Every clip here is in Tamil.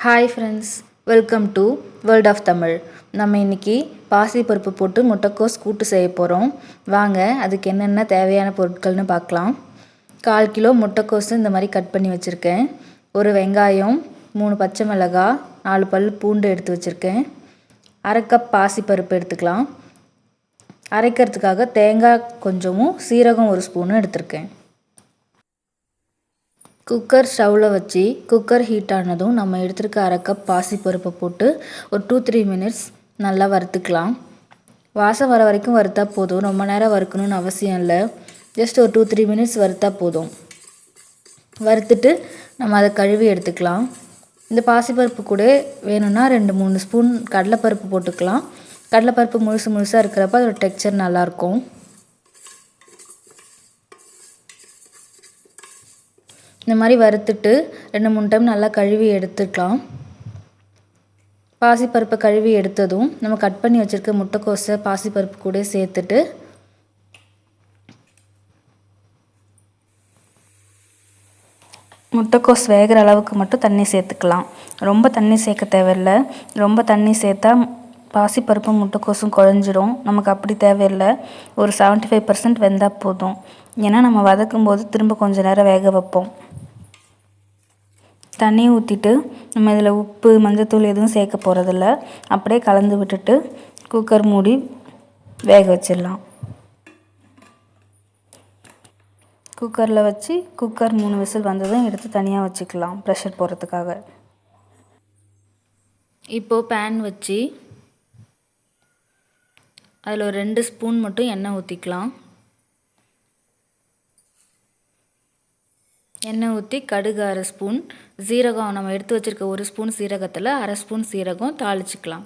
Hi friends, welcome to world of Tamil. நம்ம இன்றைக்கி பாசிப்பருப்பு போட்டு முட்டைக்கோஸ் கூட்டு செய்ய போகிறோம். வாங்க அதுக்கு என்னென்ன தேவையான பொருட்கள்னு பார்க்கலாம். 1/4 கிலோ முட்டைக்கோஸ் இந்த மாதிரி கட் பண்ணி வச்சுருக்கேன். ஒரு வெங்காயம், 3 பச்சை மிளகாய், 4 பல் பூண்டு எடுத்து வச்சுருக்கேன். 1/2 கப் பாசிப்பருப்பு எடுத்துக்கலாம். அரைக்கிறதுக்காக தேங்காய் கொஞ்சமும் சீரகம் 1 ஸ்பூனும் எடுத்திருக்கேன். குக்கர் ஸ்டவ்வில் வச்சு குக்கர் ஹீட் ஆனதும் நம்ம எடுத்துருக்க 1/2 கப் பாசிப்பருப்பை போட்டு ஒரு 2-3 மினிட்ஸ் நல்லா வறுத்துக்கலாம். வாசம் வர வரைக்கும் வறுத்தா போதும், ரொம்ப நேரம் வறுக்கணும்னு அவசியம் இல்லை. ஜஸ்ட் ஒரு 2-3 மினிட்ஸ் வறுத்தா போதும். வறுத்துட்டு நம்ம அதை கழுவி எடுத்துக்கலாம். இந்த பாசிப்பருப்பு கூட வேணும்னா 2-3 ஸ்பூன் கடலைப்பருப்பு போட்டுக்கலாம். கடலைப்பருப்பு முழுசாக இருக்கிறப்ப அதோட டெக்ஸ்சர் நல்லாயிருக்கும். இந்த மாதிரி வறுத்துட்டு 2-3 டைம் நல்லா கழுவி எடுத்துக்கலாம். பாசிப்பருப்பை கழுவி எடுத்ததும் நம்ம கட் பண்ணி வச்சுருக்க முட்டைக்கோஸை பாசிப்பருப்பு கூட சேர்த்துட்டு முட்டைக்கோஸ் வேகிற அளவுக்கு மட்டும் தண்ணி சேர்த்துக்கலாம். ரொம்ப தண்ணி சேர்க்க தேவையில்லை. ரொம்ப தண்ணி சேர்த்தா பாசிப்பருப்பும் முட்டைக்கோஸும் குழஞ்சிரும். நமக்கு அப்படி தேவையில்லை. ஒரு 75% வெந்தால் போதும். ஏன்னா நம்ம வதக்கும் போது திரும்ப கொஞ்சம் நேரம் வேக வைப்போம். தண்ணி ஊற்றிட்டு நம்ம இதில் உப்பு, மஞ்சத்தூள் எதுவும் சேர்க்க போகிறதில்ல. அப்படியே கலந்து விட்டுட்டு குக்கர் மூடி வேக வச்சிடலாம். குக்கரில் வச்சு குக்கர் 3 விசில் வந்ததும் எடுத்து தனியாக வச்சுக்கலாம் ப்ரெஷர் போடுறதுக்காக. இப்போது பேன் வச்சு அதில் ஒரு 2 ஸ்பூன் மட்டும் எண்ணெய் ஊற்றிக்கலாம். எண்ணெய் ஊற்றி கடுகு 1/2 ஸ்பூன், சீரகம் நம்ம எடுத்து வச்சுருக்க 1 ஸ்பூன் சீரகத்தில் 1/2 ஸ்பூன் சீரகம் தாளிச்சிக்கலாம்.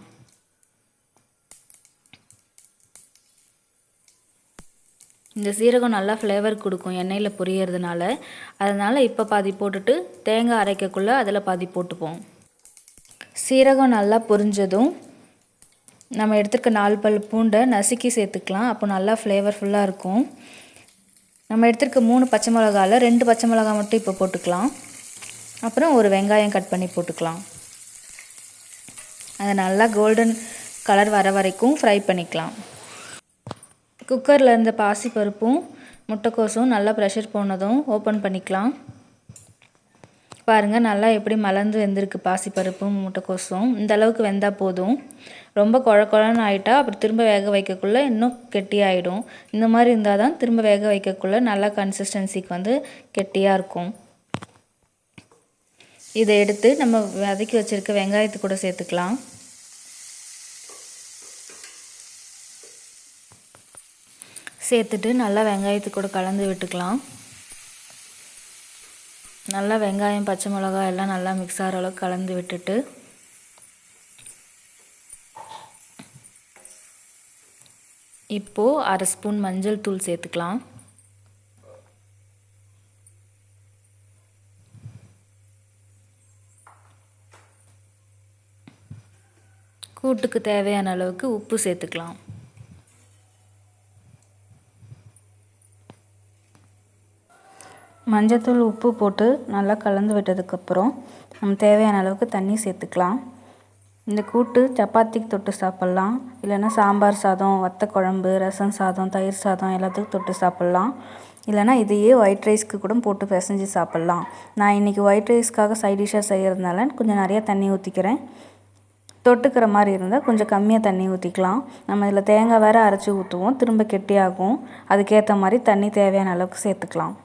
இந்த சீரகம் நல்லா ஃப்ளேவர் கொடுக்கும் எண்ணெயில் பொரியறதுனால. அதனால் இப்போ பாதி போட்டுட்டு தேங்காய் அரைக்கக்குள்ளே அதில் பாதி போட்டுப்போம். சீரகம் நல்லா பொரிஞ்சதும் நம்ம எடுத்துருக்க 4 பல் பூண்டை நசுக்கி சேர்த்துக்கலாம். அப்போ நல்லா ஃப்ளேவர்ஃபுல்லாக இருக்கும். நம்ம எடுத்துருக்க 3 பச்சை மிளகாவில் 2 பச்சை மிளகா மட்டும் இப்போ போட்டுக்கலாம். அப்புறம் ஒரு வெங்காயம் கட் பண்ணி போட்டுக்கலாம். அதை நல்லா கோல்டன் கலர் வர வரைக்கும் ஃப்ரை பண்ணிக்கலாம். குக்கரில் இருந்த பாசிப்பருப்பும் முட்டைக்கோஸும் நல்லா ப்ரெஷர் போனதும் ஓப்பன் பண்ணிக்கலாம். பாருங்கள், நல்லா எப்படி மலர்ந்து வெந்திருக்கு பாசிப்பருப்பும் முட்டைக்கோஸும். இந்த அளவுக்கு வெந்தால் போதும். ரொம்ப குழன்னு ஆகிட்டா அப்புறம் திரும்ப வேக வைக்கக்குள்ளே இன்னும் கெட்டியாகிடும். இந்த மாதிரி இருந்தால் தான் திரும்ப வேக வைக்கக்குள்ளே நல்லா கன்சிஸ்டன்சிக்கு வந்து கெட்டியாக இருக்கும். இதை எடுத்து நம்ம வதக்கி வச்சுருக்க வெங்காயத்து கூட சேர்த்துக்கலாம். சேர்த்துட்டு நல்லா வெங்காயத்து கூட கலந்து விட்டுக்கலாம். நல்லா வெங்காயம், பச்சை மிளகாய் எல்லாம் நல்லா மிக்ஸ் ஆகிற அளவுக்கு கலந்து விட்டுட்டு இப்போது 1/2 ஸ்பூன் மஞ்சள் தூள் சேர்த்துக்கலாம். கூட்டுக்கு தேவையான அளவுக்கு உப்பு சேர்த்துக்கலாம். மஞ்சத்தூள், உப்பு போட்டு நல்லா கலந்து விட்டதுக்கப்புறம் நம்ம தேவையான அளவுக்கு தண்ணி சேர்த்துக்கலாம். இந்த கூட்டு சப்பாத்திக்கு தொட்டு சாப்பிட்லாம். இல்லைன்னா சாம்பார் சாதம், வத்த குழம்பு, ரசம் சாதம், தயிர் சாதம் எல்லாத்துக்கும் தொட்டு சாப்பிட்லாம். இல்லைனா இதையே ஒயிட் ரைஸ்க்கு கூட போட்டு பிசைஞ்சு சாப்பிட்லாம். நான் இன்றைக்கி ஒயிட் ரைஸ்க்காக சைட் டிஷ்ஷாக செய்கிறதுனால கொஞ்சம் நிறையா தண்ணி ஊற்றிக்கிறேன். தொட்டுக்கிற மாதிரி இருந்தால் கொஞ்சம் கம்மியாக தண்ணி ஊற்றிக்கலாம். நம்ம இதில் தேங்காய் வேறு அரைச்சி ஊற்றுவோம், திரும்ப கெட்டியாகும். அதுக்கேற்ற மாதிரி தண்ணி தேவையான அளவுக்கு சேர்த்துக்கலாம்.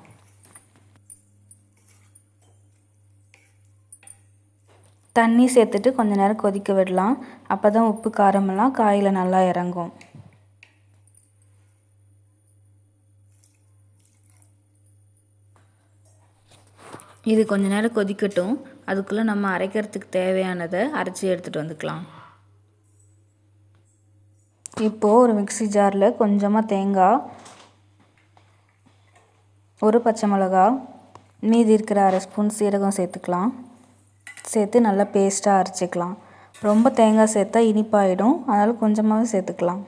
தண்ணி சேர்த்துட்டு கொஞ்சம் நேரம் கொதிக்க விடலாம். அப்போ தான் உப்பு, காரமெல்லாம் காயில் நல்லா இறங்கும். இது கொஞ்சம் நேரம் கொதிக்கட்டும். அதுக்குள்ளே நம்ம அரைக்கிறதுக்கு தேவையானதை அரைச்சி எடுத்துகிட்டு வந்துக்கலாம். இப்போது ஒரு மிக்ஸி ஜாரில் கொஞ்சமாக தேங்காய், 1 பச்சை மிளகா, மீதி இருக்கிற 1/2 ஸ்பூன் சீரகம் சேர்த்துக்கலாம். சேர்த்து நல்லா பேஸ்ட்டாக அரைச்சிக்கலாம். ரொம்ப தேங்காய் சேர்த்தா இனிப்பாயிடும், அதனால் கொஞ்சமாகவே சேர்த்துக்கலாம்.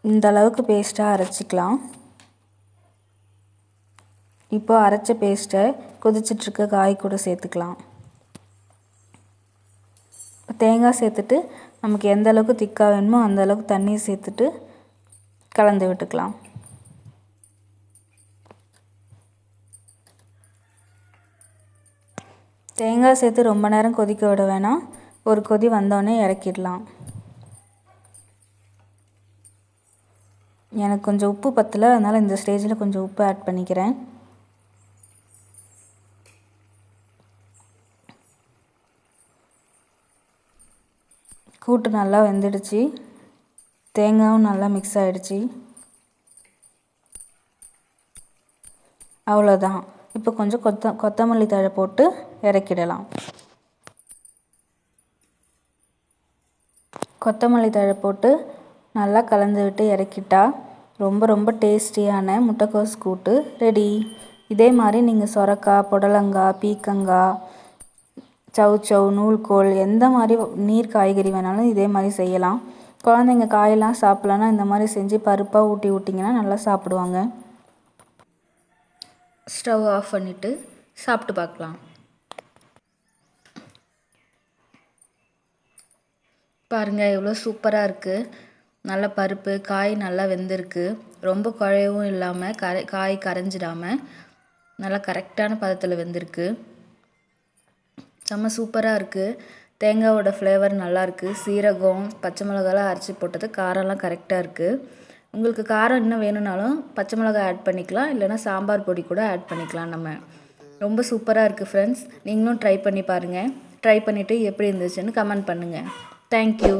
இந்த அளவுக்கு பேஸ்ட்டாக அரைச்சிக்கலாம். இப்போ அரைச்ச பேஸ்ட்டை கொதிச்சிட்ருக்க காய் கூட சேர்த்துக்கலாம். இப்போ தேங்காய் சேர்த்துட்டு நமக்கு எந்த அளவுக்கு திக்காக வேணுமோ அந்த அளவுக்கு தண்ணி சேர்த்துட்டு கலந்து விட்டுக்கலாம். தேங்காய் சேர்த்து ரொம்ப நேரம் கொதிக்க விட வேணாம். ஒரு கொதி வந்தோடனே இறக்கிடலாம். எனக்கு கொஞ்சம் உப்பு பத்தலை, அதனால் இந்த ஸ்டேஜில் கொஞ்சம் உப்பு ஆட் பண்ணிக்கிறேன். கூட்டு நல்லா வெந்துடுச்சு. தேங்காயும் நல்லா மிக்ஸ் ஆகிடுச்சு. அவ்வளோதான். இப்போ கொஞ்சம் கொத்தமல்லி தழை போட்டு இறக்கிடலாம். கொத்தமல்லி தழை போட்டு நல்லா கலந்து விட்டு இறக்கிட்டா ரொம்ப ரொம்ப டேஸ்டியான முட்டைக்கோஸ் கூட்டு ரெடி. இதே மாதிரி நீங்கள் சொரக்காய், புடலங்காய், பீக்கங்காய், சௌச்சௌ, நூல்கோல் எந்த மாதிரி நீர் காய்கறி வேணாலும் இதே மாதிரி செய்யலாம். குழந்தைங்க காயெல்லாம் சாப்பிட்லன்னா இந்த மாதிரி செஞ்சு பருப்பாக ஊட்டி விட்டிங்கன்னா நல்லா சாப்பிடுவாங்க. ஸ்டவ் ஆஃப் பண்ணிவிட்டு சாப்பிட்டு பார்க்கலாம். பாருங்கள் எவ்வளோ சூப்பராக இருக்குது. நல்ல பருப்பு காய் நல்லா வெந்திருக்கு. ரொம்ப குழையவும் இல்லாமல் காய் கரைஞ்சிடாமல் நல்லா கரெக்டான பதத்தில் வெந்திருக்கு. செம்ம சூப்பராக இருக்குது. தேங்காயோட ஃப்ளேவர் நல்லாயிருக்கு. சீரகம், பச்சை மிளகாலாம் அரைச்சி போட்டது காரம்லாம் கரெக்டாக இருக்குது. உங்களுக்கு காரம் இன்னும் வேணும்னாலும் பச்சை மிளகாய் ஆட் பண்ணிக்கலாம், இல்லைனா சாம்பார் பொடி கூட ஆட் பண்ணிக்கலாம். நம்ம ரொம்ப சூப்பராக இருக்குது ஃப்ரெண்ட்ஸ். நீங்களும் ட்ரை பண்ணி பாருங்கள். ட்ரை பண்ணிவிட்டு எப்படி இருந்துச்சுன்னு கமெண்ட் பண்ணுங்கள். தேங்க்யூ.